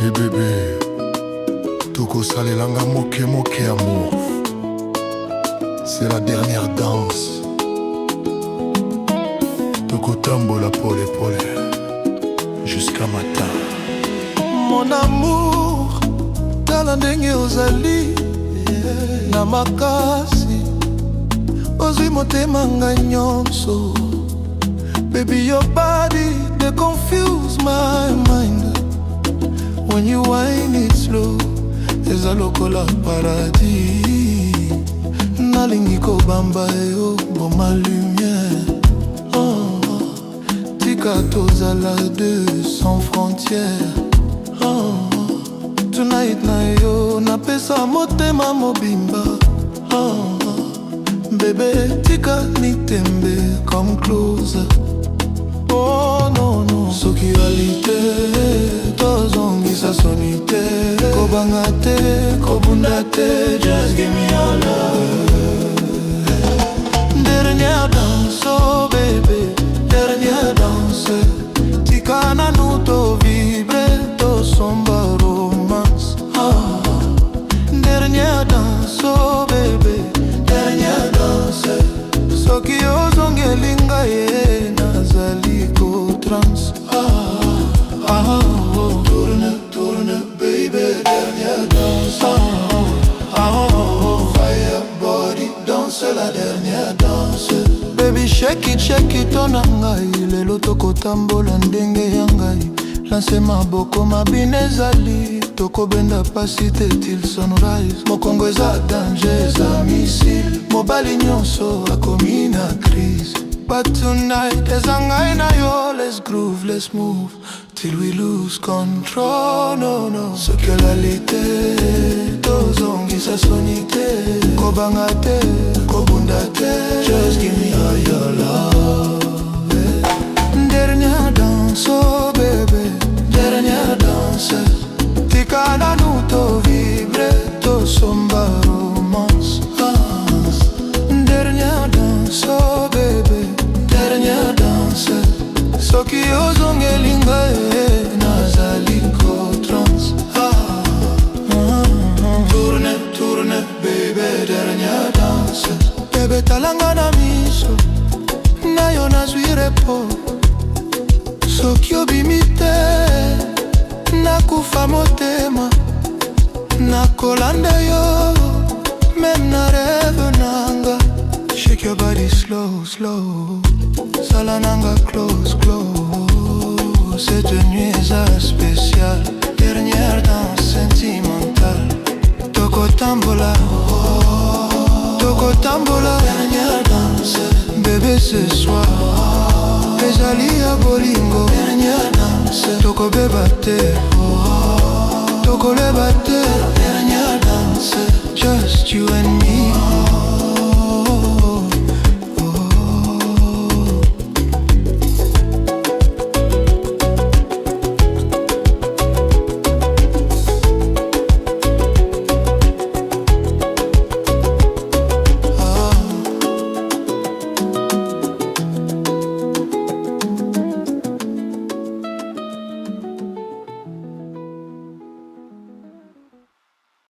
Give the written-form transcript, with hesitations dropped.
Et bébé, toko salelanga moke moke amour. C'est la dernière danse. Toko tambola pole pole jusqu'à matin. Mon amour, tala ndenge ozali na makasi, ozwi motema nga nyonso. Baby, your body, they confuse my mind. When you whine it slow, eza lokola paradis. Nalingi kobamba yo, bon ma lumière. Tika tozala deux sans frontières. Tonight na yo, napesa motema mobimba. Bébé, tika nitembe comme closer. Oh non non, sexualité, tozongisa sonité. Kobanga te, kobunda te, just give me your love. Dernière danse, oh bébé, dernière danse. Tika na nous to vibre, to somba romance. Dernière danse, oh bébé, dernière danse. Soki ozongelinga ye nazali ko trans. Tourne, tourne, baby, dernière danse. Fire body, danse la dernière danse. Baby, shake it, onangai. Lelo toko tambola ndenge yangai. Lance maboko mabine ezali. Toko benda pasi te till sunrise. Mokongo eza danger, eza missile. Mobali nyonso akomi na crise. But tonight, eza ngai na yo. Let's groove, let's move till we lose control, no, no. Sexualité, tozongisa sonité. Kobanga te, kobunda te, just give me all your love. Dernière danse, oh bébé, dernière danse. Tika na nous to vibre, to somba romance. Dernière danse, oh bébé, dernière danse. Soki ozongelinga ye nazali ko trans. Tourne, tourne, bébé, dernière danse. Bébé talanga na miso, na yo nazwi repo. Soki obimi te, nakufa motema. Nakolanda yo, même na rêve nanga. Shake your body slow, slow. Sala nanga close, close. Cette nuit est spéciale. Dernière danse sentimentale. Toko tambola, toko tambola. Dernière danse, bébé ce soir. Ezali ya bolingo. Dernière danse, toko beba te, toko leba te. Dernière danse, just you and me.